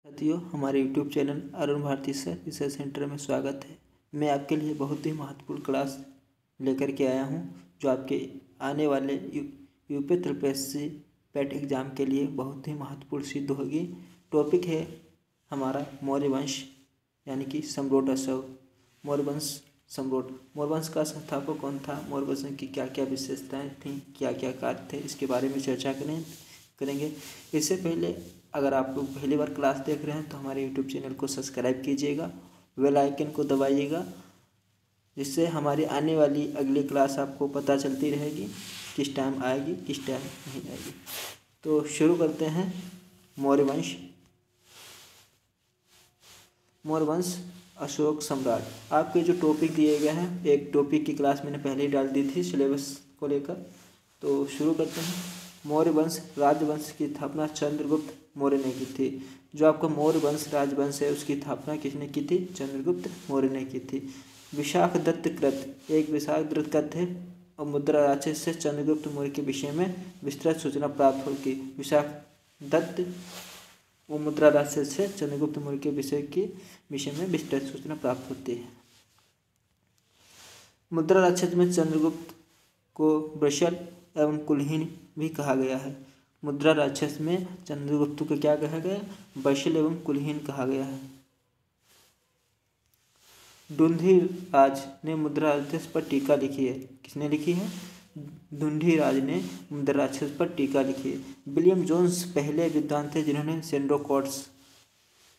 साथियों, हमारे YouTube channel Arun Bharti sir research centre में स्वागत है। मैं आपके लिए बहुत ही महत्वपूर्ण क्लास लेकर के आया हूं, जो आपके आने वाले यूपी त्रिपेशी पेट एग्ज़ाम के लिए बहुत ही महत्वपूर्ण सिद्ध होगी। टॉपिक है हमारा मौर्य वंश, यानी कि सम्राट अशोक। मौर्य वंश सम्राट। मौर्य वंश का संस्थापक कौन था, मौर्य वंश की क्या क्या विशेषताएँ थीं, क्या क्या कार्य थे, इसके बारे में चर्चा करेंगे। इससे पहले अगर आप लोग पहली बार क्लास देख रहे हैं तो हमारे यूट्यूब चैनल को सब्सक्राइब कीजिएगा, बेल आइकन को दबाइएगा, जिससे हमारी आने वाली अगली क्लास आपको पता चलती रहेगी किस टाइम आएगी, किस टाइम नहीं आएगी। तो शुरू करते हैं। मौर्य वंश। मौर्य वंश अशोक सम्राट। आपके जो टॉपिक दिए गए हैं, एक टॉपिक की क्लास मैंने पहले ही डाल दी थी सिलेबस को लेकर। तो शुरू करते हैं। मौर्य वंश राजवंश की स्थापना चंद्रगुप्त मौर्य ने की थी। जो आपका मौर्य वंश राजवंश है, उसकी स्थापना किसने की थी? चंद्रगुप्त मौर्य ने की थी। विशाख दत्त कृत, एक विशाख दत्त कृत है और मुद्रा राक्षस से चंद्रगुप्त मौर्य के विषय में विस्तृत सूचना प्राप्त होगी। विशाख दत्त वो मुद्रा राक्षस से चंद्रगुप्त मौर्य के विषय में विस्तृत सूचना प्राप्त होती है। मुद्रा राक्षस में चंद्रगुप्त को वृषल एवं कुलीन भी कहा गया है। मुद्रा राक्षस में चंद्रगुप्त को क्या कहा गया? वृषल एवं कुलीन कहा गया है। ढूंढीराज ने मुद्रा राक्षस पर टीका लिखी है। किसने लिखी है? ढूंढीराज ने मुद्रा राक्षस पर टीका लिखी है। विलियम जोन्स पहले विद्वान थे जिन्होंने सेंडोकॉट्स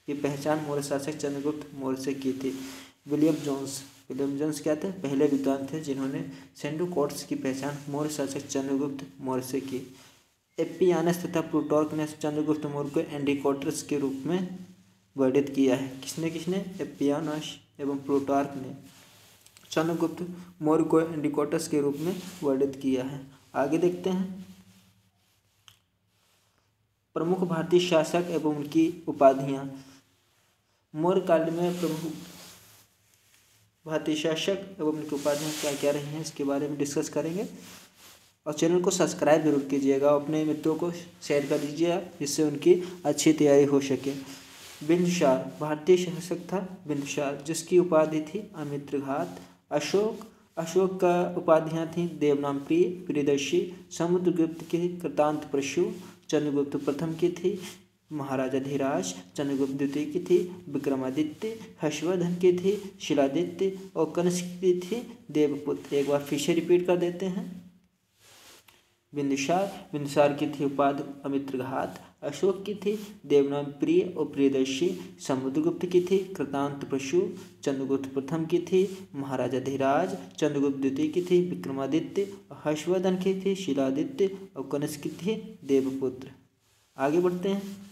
की पहचान मौर्य शासक चंद्रगुप्त मौर्य से की थी। विलियम जोन्स क्या थे? पहले विद्वान थे जिन्होंने सेंडोकॉट्स की पहचान मौर्य शासक चंद्रगुप्त मौर्य से की। एपियानस तथा प्लूटार्क ने चंद्रगुप्त मौर्य को एंटिकोटस के रूप में वर्णित किया है। किसने? एपियानस एवं प्लूटार्क ने चंद्रगुप्त मौर्य को एंटिकोटस के रूप में वर्णित किया है। आगे देखते हैं। प्रमुख भारतीय शासक एवं उनकी उपाधियां। मौर्य काल में प्रमुख भारतीय शासक एवं उनकी उपाधियां क्या क्या रही हैं, इसके बारे में डिस्कस करेंगे। और चैनल को सब्सक्राइब जरूर कीजिएगा, अपने मित्रों को शेयर कर दीजिएगा, जिससे उनकी अच्छी तैयारी हो सके। बिंदुसार भारतीय शासक था बिंदुसार, जिसकी उपाधि थी अमित्रघात। अशोक का उपाधियां थी देवनाम प्रिय, प्रियदर्शी, समुद्रगुप्त की कृतांत प्रशु, चंद्रगुप्त प्रथम की थी महाराजा धीराज, चंद्रगुप्त द्वितीय की थी विक्रमादित्य, हर्षवर्धन की थी शिलादित्य और कनिष्क की थी देवपुत्र। एक बार फिर से रिपीट कर देते हैं। बिंदुसार की थी उपाधि अमित्रघात, अशोक की थी देवनाम प्रिय और प्रियदर्शी, समुद्रगुप्त की थी कृतांत प्रशु, चंद्रगुप्त प्रथम की थी महाराजा धीराज, चंद्रगुप्त द्वितीय की थी विक्रमादित्य, हर्षवर्धन की थी शिलादित्य और कनिष्क की थी देवपुत्र। आगे बढ़ते हैं।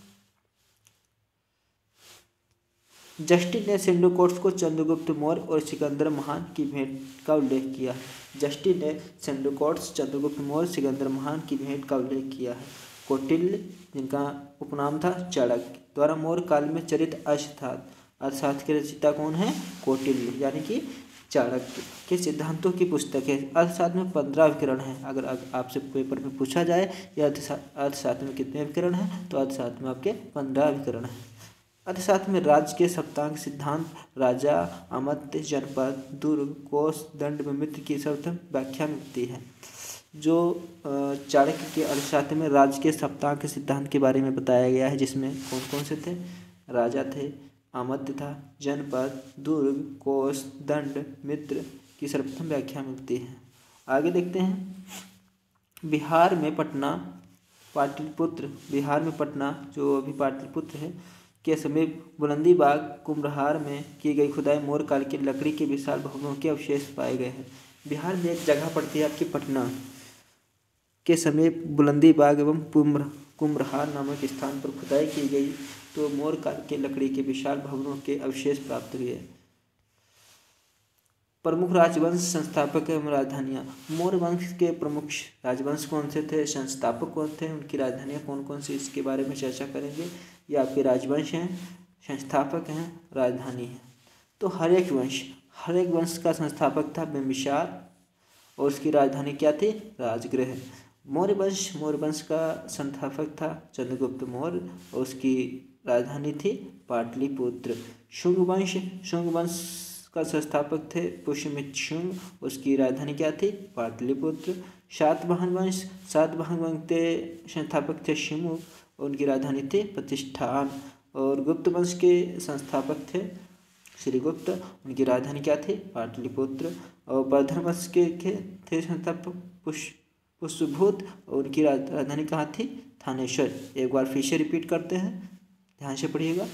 जस्टिन ने सेंडोकॉट्स को चंद्रगुप्त मौर्य और सिकंदर महान की भेंट का उल्लेख किया है। जस्टिन ने सेंडोकॉट्स, चंद्रगुप्त मौर्य, सिकंदर महान की भेंट का उल्लेख किया है। कौटिल्य, जिनका उपनाम था चाणक्य, द्वारा मौर्य काल में चरित अर्थशास्त्र के रचयिता कौन है? कौटिल्य, यानी कि चाणक्य के सिद्धांतों की पुस्तक है। अर्थशास्त्र में 15 विकरण है। अगर आपसे पेपर में पूछा जाए कि अर्थशास्त्र में कितने विकरण हैं, तो अर्थशास्त्र में आपके 15 विकरण हैं। अर्थशास्त्र में राज्य के सप्तांग सिद्धांत, राजा, अमात्य, जनपद, दुर्ग, कोष, दंड में मित्र की सर्वप्रथम व्याख्या मिलती है। जो चाणक्य के अर्थशास्त्र में राज्य के सप्तांग सिद्धांत के बारे में बताया गया है, जिसमें कौन कौन से थे? राजा थे, अमात्य था, जनपद, दुर्ग, कोष, दंड, मित्र की सर्वप्रथम व्याख्या मिलती है। आगे देखते हैं। बिहार में पटना जो अभी पाटलिपुत्र है के समीप बुलंदीबाग कुम्भरहार में की गई खुदाई मौर्य काल की लकड़ी के विशाल भवनों के अवशेष पाए गए हैं। बिहार में एक जगह पड़ती है आपकी पटना के समीप बुलंदीबाग एवं कुम्भरहार नामक स्थान पर खुदाई की गई तो मौर्य काल के लकड़ी के विशाल भवनों के अवशेष प्राप्त हुए। प्रमुख राजवंश संस्थापक एवं राजधानियाँ। मौर्य वंश के प्रमुख राजवंश कौन से थे, संस्थापक कौन थे, उनकी राजधानियाँ कौन कौन सी, इसके बारे में चर्चा करेंगे। ये आपके राजवंश हैं, संस्थापक हैं, राजधानी है। तो हर एक वंश का संस्थापक था बिंबिसार और उसकी राजधानी क्या थी? राजगृह। मौर्य वंश का संस्थापक था चंद्रगुप्त मौर्य और उसकी राजधानी थी पाटलिपुत्र। शुंग वंश का संस्थापक थे पुष्यमित्र शुंग, उसकी राजधानी क्या थी पाटलिपुत्र। सातवाहन वंश के संस्थापक थे शिमुग, उनकी राजधानी थी प्रतिष्ठान। और गुप्त वंश के संस्थापक थे श्रीगुप्त, उनकी राजधानी क्या थी पाटलिपुत्र। और वर्धन वंश के थे संस्थापक पुष्यभूत, और उनकी राजधानी कहाँ थी थानेश्वर। एक बार फिर से रिपीट करते हैं, ध्यान से पढ़िएगा।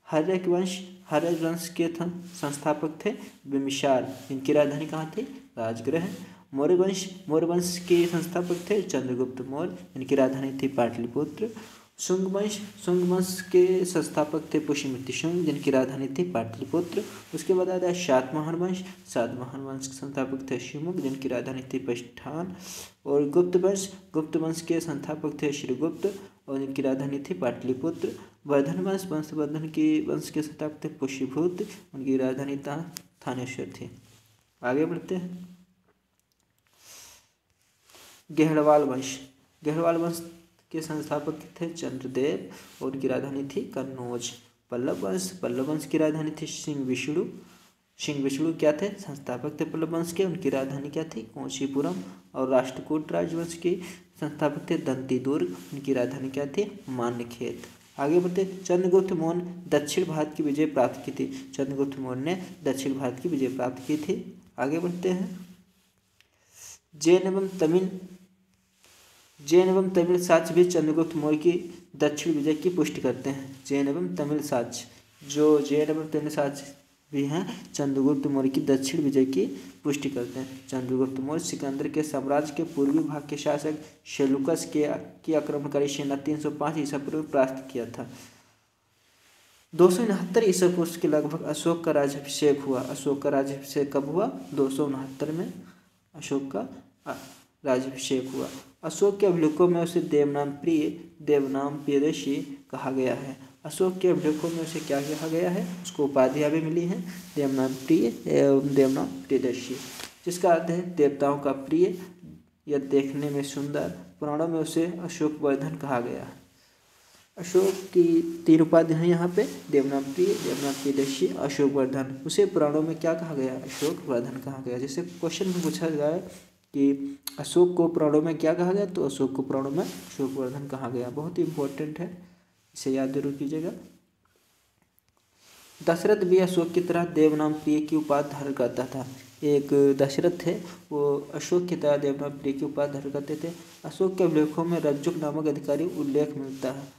हर्ष वंश के संस्थापक थे बिम्बिसार, इनकी राजधानी कहाँ थी राजगृह। मौर्य वंश के संस्थापक थे चंद्रगुप्त मौर्य, इनकी राजधानी थी पाटलिपुत्र। शुंग वंश के संस्थापक थे पुष्यमित्र शुंग, जिनकी राजधानी थी पाटलिपुत्र। उसके बाद आता है सातवाहन वंश के संस्थापक थे शिमुग, जिनकी राजधानी थी प्रतिष्ठान। और गुप्त वंश के संस्थापक थे श्रीगुप्त, और इनकी राजधानी थी पाटलिपुत्र। वर्धन वंश के संस्थापक थे पुष्यभूत, उनकी राजधानी थानेश्वर थी। आगे बढ़ते हैं। गहड़वाल वंश के संस्थापक थे चंद्रदेव, और उनकी राजधानी थी कन्नौज। पल्लव वंश की राजधानी थी सिंह विष्णु क्या थे संस्थापक थे पल्लव वंश के, उनकी राजधानी क्या थी कांचीपुरम। और राष्ट्रकूट राजवंश के संस्थापक थे दंती दुर्ग, उनकी राजधानी क्या थी मान्यखेत। आगे बढ़ते। चंद्रगुप्त मौर्य ने दक्षिण भारत की विजय प्राप्त की थी। आगे बढ़ते हैं। जैन एवं तमिल साक्ष्य भी चंद्रगुप्त मौर्य की दक्षिण विजय की पुष्टि करते हैं। जैन एवं तमिल साक्ष्य भी हैं चंद्रगुप्त मौर्य की दक्षिण विजय की पुष्टि करते हैं। चंद्रगुप्त मौर्य सिकंदर के साम्राज्य के पूर्वी भाग के शासक सेलुकस की आक्रमणकारी सेना 305 ईसा पूर्व परास्त किया था। 269 ईसा पूर्व के लगभग अशोक का राज्याभिषेक हुआ। अशोक का राज्याभिषेक कब हुआ 269 में अशोक का राज्याभिषेक हुआ। अशोक के अभिलेखों में उसे देवनाम प्रियदर्शी कहा गया है। अशोक के अभिलेखों में उसे क्या कहा गया है, उसको उपाधियां भी मिली हैं देवनाम प्रिय एवं देवनाम प्रियदर्शी, जिसका अर्थ है देवताओं का प्रिय या देखने में सुंदर। पुराणों में उसे अशोक वर्धन कहा गया है। अशोक की 3 उपाधियां हैं यहाँ पे, देवनाम प्रिय, देवनाम प्रियदर्शी, अशोक वर्धन। उसे पुराणों में क्या कहा गया, अशोक वर्धन कहा गया। जैसे क्वेश्चन में पूछा जाए कि अशोक को पुराणों में क्या कहा गया, तो अशोक को पुराणों में अशोक वर्धन कहा गया। बहुत ही इंपॉर्टेंट है, इसे याद जरूर कीजिएगा। दशरथ भी अशोक की तरह देवनाम प्रिय की उपाधि धारण करता था। एक दशरथ थे, वो अशोक की तरह देवनाम प्रिय की उपाधि धारण करते थे। अशोक के अभिलेखों में रज्जुक नामक अधिकारी उल्लेख मिलता है।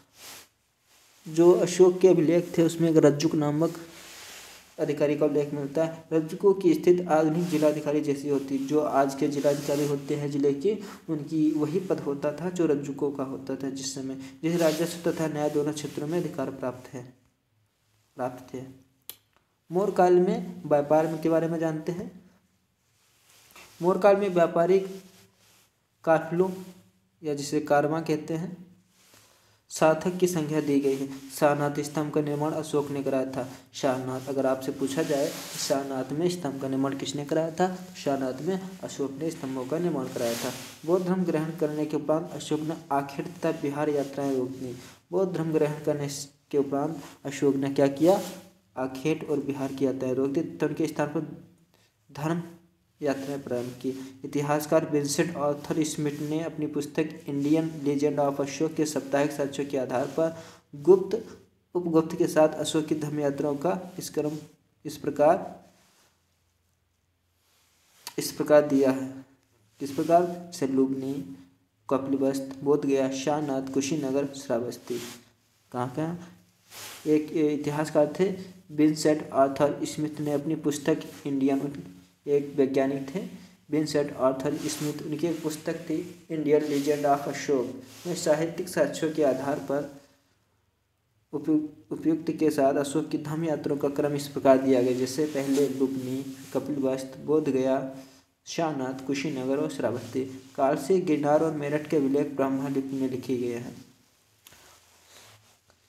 जो अशोक के अभिलेख थे उसमें एक रज्जुक नामक अधिकारी का उल्लेख मिलता है। रज्जुकों की स्थिति आधुनिक जिलाधिकारी जैसी होती, जो आज के जिलाधिकारी होते हैं जिले के, उनकी वही पद होता था जो रज्जुकों का होता था जिस समय, जिसे राजस्व तथा न्याय दोनों क्षेत्रों में अधिकार प्राप्त थे। मौर्य काल में व्यापार के बारे में जानते हैं। मौर्य काल में व्यापारिक काफिलों या जिसे कारवां कहते हैं, सार्थक की संख्या दी गई है। सारनाथ स्तंभ का निर्माण अशोक ने कराया था। सारनाथ, अगर आपसे पूछा जाए सारनाथ में स्तंभ का निर्माण किसने कराया था, सारनाथ में अशोक ने स्तंभों का निर्माण कराया था। बौद्ध धर्म ग्रहण करने के उपरांत अशोक ने आखेट तथा बिहार यात्राएं रोक दी। बौद्ध धर्म ग्रहण करने के उपरांत अशोक ने क्या किया, आखेट और बिहार की यात्राएं रोक दी तथा उनके स्थान पर धर्म यात्राएं प्रारंभ की। इतिहासकार विंसेंट आर्थर स्मिथ ने अपनी पुस्तक इंडियन लीजेंड ऑफ अशोक के साप्ताहिक साक्ष्यों के आधार पर उपगुप्त के साथ अशोक की धर्म यात्राओं का क्रम इस प्रकार दिया है। किस प्रकार, सेलुगनी, कपिलवस्तु, बोधगया, सारनाथ, कुशीनगर, श्रावस्ती। कहाँ एक इतिहासकार थे विंसेंट आर्थर स्मिथ ने अपनी पुस्तक इंडियन, एक वैज्ञानिक थे विंसेंट आर्थर स्मिथ, उनकी एक पुस्तक थी इंडियन लीजेंड ऑफ अशोक में साहित्यिक साक्ष्यों के आधार पर उपयुक्त के साथ अशोक की धर्म यात्राओं का क्रम इस प्रकार दिया गया, जैसे पहले लुम्बिनी, कपिलवस्तु, बोधगया, सारनाथ, कुशीनगर और श्रावस्ती। काल से गिरनार और मेरठ के अभिलेख ब्राह्मी लिपि में लिखे गए हैं।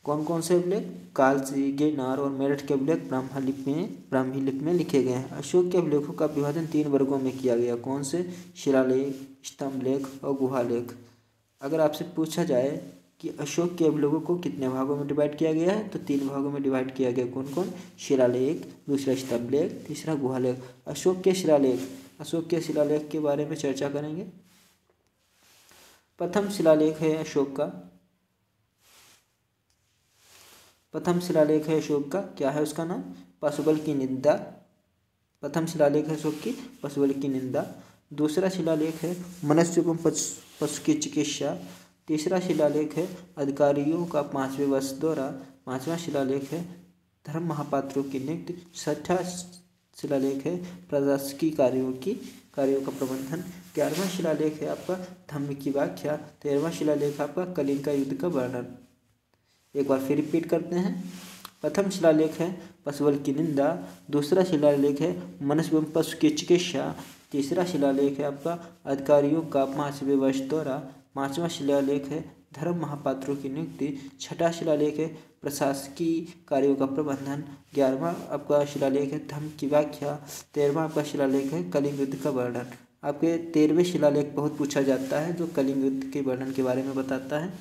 कौन कौन से अभिलेख, कालसी, गिरनार और मेरठ के अभिलेख ब्राह्मी लिपि में लिखे गए हैं। अशोक के अभिलेखों का विभाजन 3 वर्गों में किया गया। कौन से, शिलालेख, स्तंभ लेख और गुहा लेख। अगर आपसे पूछा जाए कि अशोक के अभिलेखों को कितने भागों में डिवाइड किया गया है, तो 3 भागों में डिवाइड किया गया। कौन कौन? शिलालेख, दूसरा स्तंभलेख, तीसरा गुहालेख। अशोक के शिलालेख के बारे में चर्चा करेंगे। प्रथम शिलालेख है अशोक का, क्या है उसका नाम? पशुबल की निंदा। प्रथम शिलालेख है अशोक की पशुबल की निंदा। दूसरा शिलालेख है मनुष्य एवं पशु की चिकित्सा। तीसरा शिलालेख है अधिकारियों का 5वें वर्ष दौरा। 5वां शिलालेख है धर्म महापात्रों की नियुक्ति। 6ठा शिलालेख है प्रशासकीय कार्यों का प्रबंधन। 11वां शिलालेख है आपका धम्म की व्याख्या। 13वां शिलालेख आपका कलिंग का युद्ध का वर्णन। एक बार फिर रिपीट करते हैं। प्रथम शिलालेख है पशुबल की निंदा। दूसरा शिलालेख है मनुष्य एवं पशु की चिकित्सा। तीसरा शिलालेख है आपका अधिकारियों का 5वें वर्ष दौरा। 5वां शिलालेख है धर्म महापात्रों की नियुक्ति। 6ठा शिलालेख है प्रशासकीय कार्यों का प्रबंधन। 11वां आपका शिलालेख है धम्म की व्याख्या। 13वां आपका शिलालेख है कलिंग युद्ध का वर्णन। आपके 13वें शिलालेख बहुत पूछा जाता है, जो कलिंग युद्ध के वर्णन के बारे में बताता है।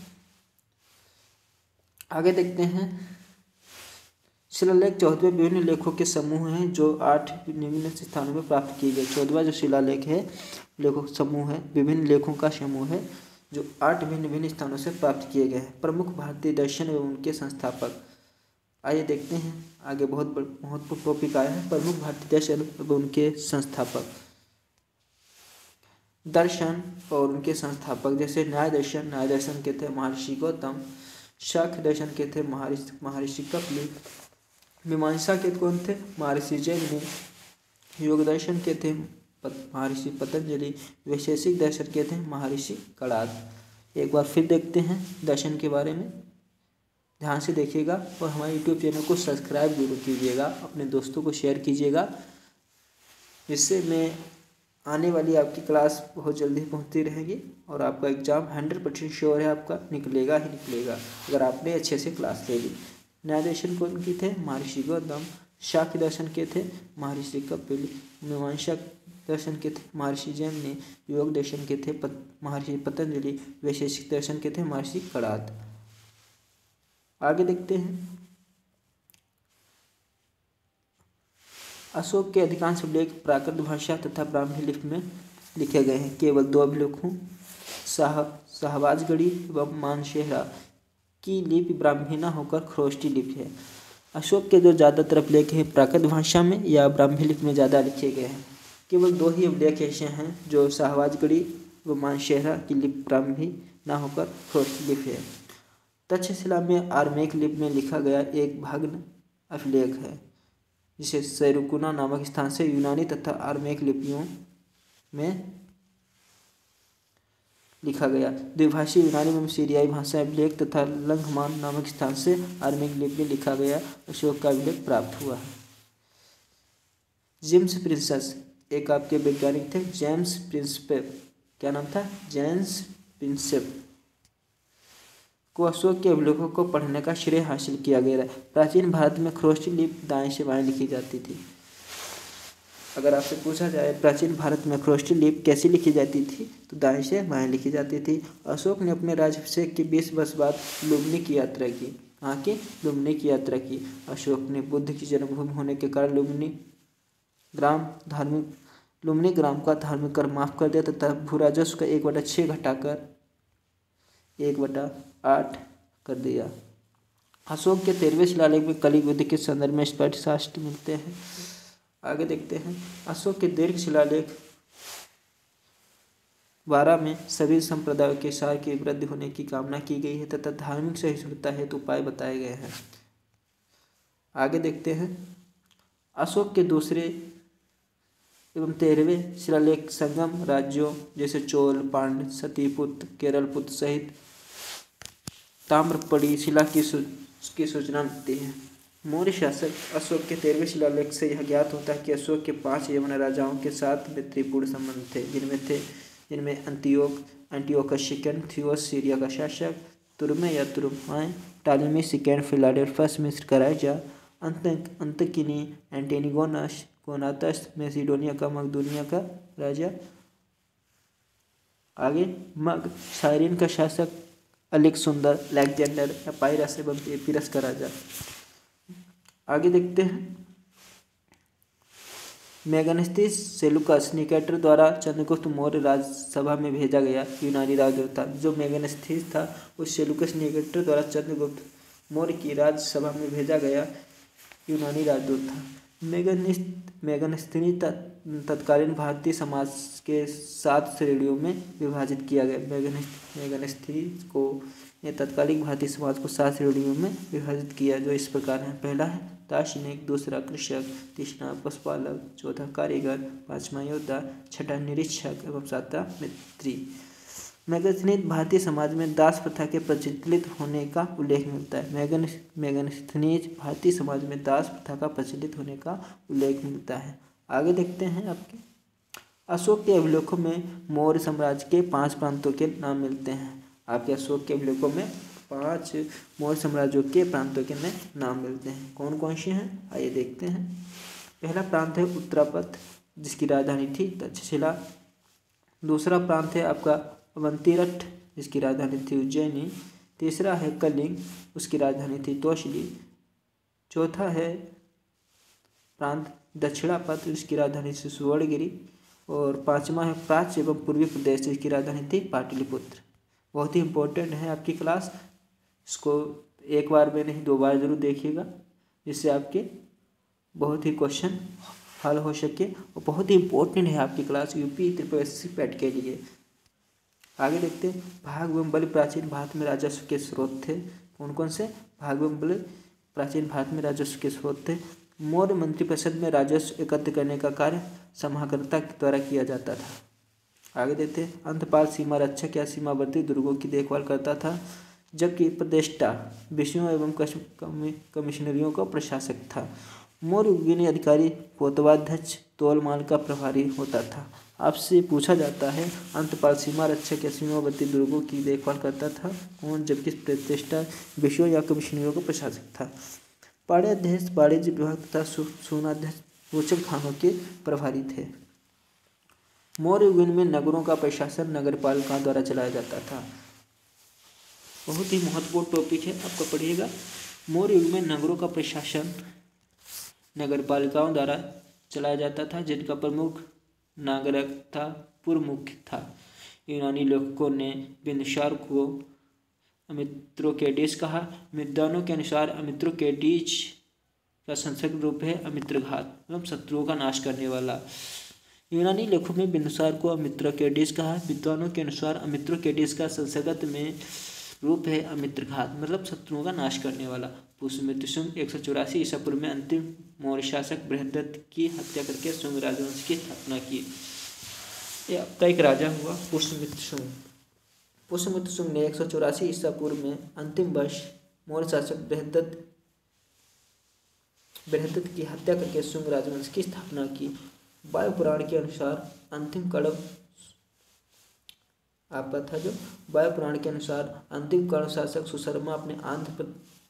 आगे देखते हैं। शिलालेख 14वें विभिन्न लेखों के समूह हैं, जो 8 विभिन्न स्थानों में प्राप्त किए गए। 14वां जो शिलालेख है लेखों समूह है, विभिन्न लेखों का समूह है, जो 8 भिन्न भिन्न स्थानों से प्राप्त किए गए हैं। प्रमुख भारतीय दर्शन एवं उनके संस्थापक। आइए देखते हैं, आगे बहुत महत्वपूर्ण टॉपिक आया है। प्रमुख भारतीय दर्शन एवं उनके संस्थापक। दर्शन और उनके संस्थापक, जैसे न्याय दर्शन के थे महर्षि गौतम। शाक्य दर्शन के थे महर्षि कपिल। मीमांसा के कौन थे? महर्षि जैमिनि। योग दर्शन के थे महर्षि पतंजलि। वैशेषिक दर्शन के थे महर्षि कणाद। एक बार फिर देखते हैं दर्शन के बारे में, ध्यान से देखिएगा और हमारे यूट्यूब चैनल को सब्सक्राइब जरूर कीजिएगा, अपने दोस्तों को शेयर कीजिएगा, जिससे मैं आने वाली आपकी क्लास बहुत जल्दी पहुंचती रहेगी और आपका एग्ज़ाम 100% श्योर है आपका निकलेगा ही निकलेगा, अगर आपने अच्छे से क्लास ले ली। न्याय दर्शन कौन की थे? महर्षि गौतम। शाक्य दर्शन के थे महर्षि कपिल। मीमांसा दर्शन के थे महर्षि जैमिनि। योग दर्शन के थे महर्षि पतंजलि। वैशेषिक दर्शन के थे महर्षि कणाद। आगे देखते हैं। अशोक के अधिकांश अभिलेख प्राकृत भाषा तथा ब्राह्मी लिपि में लिखे गए हैं। केवल 2 अभिलेखों शाहबाजगढ़ी एवं मानसेहरा की लिपि ब्राह्मी न होकर खरोष्टी लिपि है। अशोक के जो ज़्यादातर अभिलेख हैं प्राकृत भाषा में या ब्राह्मी लिपि में ज़्यादा लिखे गए हैं। केवल 2 ही अभिलेख ऐसे हैं जो शाहबाजगढ़ी व मानसेहरा की लिपि ब्राह्मी न होकर खरोष्टी लिपि है। तक्षशिला में आरमेक लिपि में लिखा गया एक भग्न अभिलेख है, जिसे सैरुकुना नामक स्थान से यूनानी तथा आरमेक लिपियों में लिखा गया। द्विभाषी यूनानी एवं सीरियाई भाषा अभिलेख तथा लंघमान नामक स्थान से आरमेक लिपि में लिखा गया अशोक का अभिलेख प्राप्त हुआ है। जेम्स प्रिंसेप एक आपके वैज्ञानिक थे, जेम्स प्रिंसेप। क्या नाम था? जेम्स प्रिंसेप को अशोक के अभिलेखों को पढ़ने का श्रेय हासिल किया गया है। प्राचीन भारत में खरोष्टी लिपि दाएं से बाएं लिखी जाती थी। अगर आपसे पूछा जाए प्राचीन भारत में खरोष्टी लिपि कैसी लिखी जाती थी, तो दाएं से बाएं लिखी जाती थी। अशोक ने अपने राज्याभिषेक के 20 वर्ष बाद लुम्बिनी की यात्रा की। यहाँ की लुम्बिनी की यात्रा की। अशोक ने बुद्ध की जन्मभूमि होने के कारण लुम्बिनी ग्राम का धार्मिक कर माफ कर दिया तथा भू राजस्व का 1/6 घटाकर 1/8 कर दिया। अशोक के 13वें शिलालेख में कलिंग युद्ध के संदर्भ में स्पष्ट साक्ष्य मिलते हैं। आगे देखते हैं। अशोक के दीर्घ शिलालेख 12 में सभी संप्रदायों के सार की वृद्धि होने की कामना की गई है तथा धार्मिक सहिष्णुता हेतु उपाय बताए गए हैं। आगे देखते हैं। अशोक के दूसरे एवं 13वें शिलालेख संगम राज्यों जैसे चोल, पांड्य, सतीपुत्र, केरलपुत्र सहित ताम्रपड़ी शिला की सूचना मिलती है। मौर्य शासक अशोक के 13वें शिलालेख से यह ज्ञात होता है कि अशोक के 5 यवन राजाओं के साथ मैत्रीपूर्ण संबंध थे, जिनमें एंटियोकस सेकंड, थियोस सीरिया का शासक, तुर्मे या तुर्माय, टालेमी सेकंड, फिलाडेल्फस मिस्र का राजा, अंतकिनी, एंटिगोनस, गोनातस मैसिडोनिया का मकदूनिया का राजा। आगे मग साइरिन का शासक अलेक्जेंडर, अलेक्जेंडर, एपाइरस एवं एपीरस का राजा। आगे देखते हैं, मेगास्थनीज सेलूकस निकेटर द्वारा चंद्रगुप्त मौर्य राजसभा में भेजा गया यूनानी राजदूत था। जो मेगास्थनीज था उस सेलूकस निकेटर द्वारा चंद्रगुप्त मौर्य की राजसभा में भेजा गया यूनानी राजदूत था। मेगास्थनीज तत्कालीन भारतीय समाज के 7 श्रेणियों में विभाजित किया गया। मेगास्थनीज को तत्कालीन भारतीय समाज को 7 श्रेणियों में विभाजित किया, जो इस प्रकार है। पहला है दार्शनिक, दूसरा कृषक, तीसरा पशुपालक, चौथा कारीगर, पांचवा योद्धा, छठा निरीक्षक एवं सातवां मित्री। मेगास्थनीज भारतीय समाज में दास प्रथा के प्रचलित होने का उल्लेख मिलता है। मेगास्थनीज भारतीय समाज में दास प्रथा का प्रचलित होने का उल्लेख मिलता है। आगे देखते हैं आपके अशोक के अभिलेखों में मौर्य साम्राज्य के 5 प्रांतों के नाम मिलते हैं। आपके अशोक के अभिलेखों में 5 मौर्य साम्राज्यों के प्रांतों के नाम मिलते हैं। कौन कौन से हैं, आइए देखते हैं। पहला प्रांत है उत्तरापथ, जिसकी राजधानी थी तक्षशिला। दूसरा प्रांत है आपका अवंतीरठ, जिसकी राजधानी थी उज्जैनी। तीसरा है कलिंग, उसकी राजधानी थी तौशली। चौथा है प्रांत दक्षिणापथ, जिसकी राजधानी थी सुवर्णगिरी। और पांचवा है प्राच्य एवं पूर्वी प्रदेश, जिसकी राजधानी थी पाटलिपुत्र। बहुत ही इंपॉर्टेंट है आपकी क्लास, इसको एक बार में नहीं 2 बार जरूर देखिएगा, जिससे आपके बहुत ही क्वेश्चन हल हो सके। और बहुत ही इंपॉर्टेंट है आपकी क्लास यूपी त्रिपक्षीय पैट के लिए। आगे देखते हैं, भाग एवं बलि प्राचीन भारत में राजस्व के स्रोत थे। कौन कौन से भाग एवं बलि प्राचीन भारत में राजस्व के स्रोत थे। मौर्य मंत्रिपरिषद में राजस्व एकत्र करने का कार्य समाहर्ता के द्वारा किया जाता था। आगे देखते हैं, अंतपाल सीमा रक्षक या सीमावर्ती दुर्गों की देखभाल करता था, जबकि प्रतिष्ठा विषयों एवं कमिश्नरियों का प्रशासक था। मौर्य उद्गिनी अधिकारी कोतवाध्यक्ष तोलमाल का प्रभारी होता था। आपसे पूछा जाता है अंतपाल सीमा रक्षक या सीमावर्ती दुर्गों की देखभाल करता था कौन, जबकि प्रतिष्ठा विषयों या कमिश्नरियों का प्रशासक था। पाड़्याध्यक्ष वाणिज्य विभाग तथा सूनाध्यक्ष रोचक खानों के प्रभारी थे। मौर्य युग में नगरों का प्रशासन नगरपालिका द्वारा चलाया जाता था। बहुत ही महत्वपूर्ण टॉपिक है, आपका पढ़िएगा। मौर्य युग में नगरों का प्रशासन नगरपालिकाओं द्वारा चलाया जाता था, जिनका प्रमुख नागरिक था पुरमुख्य था। यूनानी लेखकों ने बिंदुसार को अमित्रोकेडिस कहा। विद्वानों के अनुसार अमित्रोकेडिस का संस्कृत रूप है अमित्रघात, मतलब शत्रुओं का नाश करने वाला। यूनानी लेखों में बिंदुसार को अमित्रोकेडिस कहा। विद्वानों के अनुसार अमित्रोकेडिस का संस्कृत में रूप है अमित्रघात, मतलब शत्रुओं का नाश करने वाला। पुष्यमित्र शुंग 184 ईसा पूर्व में अंतिम मौर्य शासक बृहद्रथ की हत्या करके शुंग राजवंश की स्थापना की। यह अब एक राजा हुआ पुष्यमित्र शुंग। पुष्यमित्र शुंग ने 184 ईसा पूर्व में अंतिम वर्ष मौर्य शासक बृहद्रथ की हत्या करके शुंग राजवंश की स्थापना की। वायु पुराण के अनुसार अंतिम कड़व आपका था, जो वायु पुराण के अनुसार अंतिम कर्ण शासक सुशर्मा अपने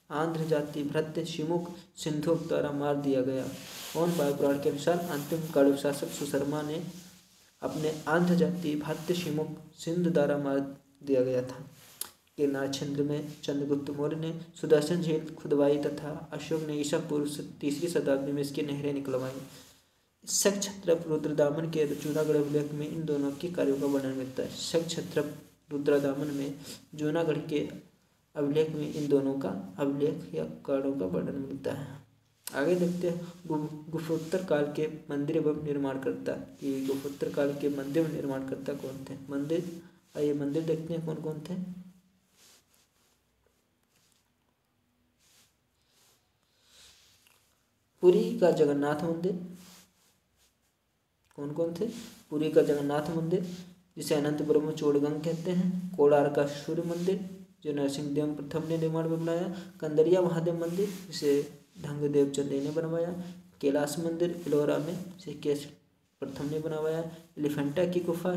आंध्र जाति भृत्य शिमुख सिंधु द्वारा मार दिया गया। और वायु पुराण के अनुसार अंतिम कर्ण शासक सुशर्मा ने अपने आंध्र जाति भृत्य शिमुख सिंधु द्वारा मार दिया गया था। गिरनार क्षेत्र में चंद्रगुप्त मौर्य ने सुदर्शन झील खुदवाई तथा अशोक ने ईसा पूर्व 3री शताब्दी में इसकी नहरें निकलवाई। शक क्षत्रप रुद्रदामन के जूनागढ़ अभिलेख में इन दोनों के कार्यों का वर्णन मिलता है। शक क्षत्रप रुद्रदामन में जूनागढ़ के अभिलेख में इन दोनों का अभिलेख या कार्यों का वर्णन मिलता है। आगे देखते हैं गुप्तोत्तर काल के मंदिर एवं निर्माणकर्ता। ये गुप्तोत्तर काल के मंदिर निर्माणकर्ता कौन थे। आइए मंदिर देखते हैं कौन कौन थे। पुरी का जगन्नाथ मंदिर। कौन कौन थे। पुरी का जगन्नाथ मंदिर, जिसे अनंत ब्रह्म चोड़गंग कहते हैं। कोलार का सूर्य मंदिर, जो नरसिंह देव प्रथम ने निर्माण में बनाया। कंदरिया महादेव मंदिर, जिसे ढंगदेव चंदेल ने बनवाया। कैलाश मंदिर एलोरा में, जिसे केश प्रथम ने बनवाया। एलिफेंटा की गुफा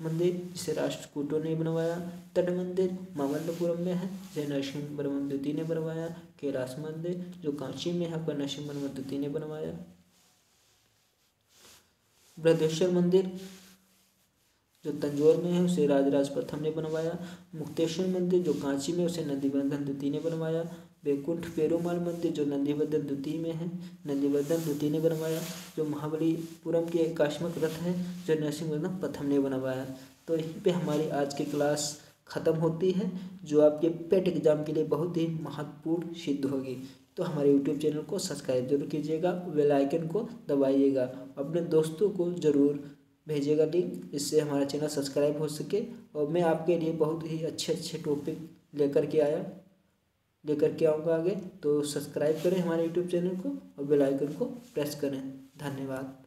मंदिर, जिसे राष्ट्रकूटों ने बनवाया। तट मंदिर मामल्लपुरम में है, जिसे नरसिंह वर्मन द्वितीय ने बनवाया। कैलाश मंदिर जो कांची में है, पर नरसिंह वर्मन द्वितीय ने बनवाया। बृहदेश्वर मंदिर जो तंजौर में है उसे राजराज प्रथम ने बनवाया। मुक्तेश्वर मंदिर जो कांची में, उसे नंदीवर्धन द्वितीय ने बनवाया। बैकुंठ पेरुमाल मंदिर जो नंदीवर्धन द्वितीय में है, नंदीवर्धन द्वितीय ने बनवाया। जो महाबलीपुरम के एकाश्मक रथ है जो नरसिंहवर्धन प्रथम ने बनवाया। तो यहीं पे हमारी आज की क्लास ख़त्म होती है, जो आपके पेट एग्जाम के लिए बहुत ही महत्वपूर्ण सिद्ध होगी। तो हमारे यूट्यूब चैनल को सब्सक्राइब जरूर कीजिएगा, बेल आइकन को दबाइएगा, अपने दोस्तों को ज़रूर भेजिएगा लिंक, इससे हमारा चैनल सब्सक्राइब हो सके। और मैं आपके लिए बहुत ही अच्छे अच्छे टॉपिक लेकर के आऊँगा आगे। तो सब्सक्राइब करें हमारे यूट्यूब चैनल को और बेल आइकन को प्रेस करें। धन्यवाद।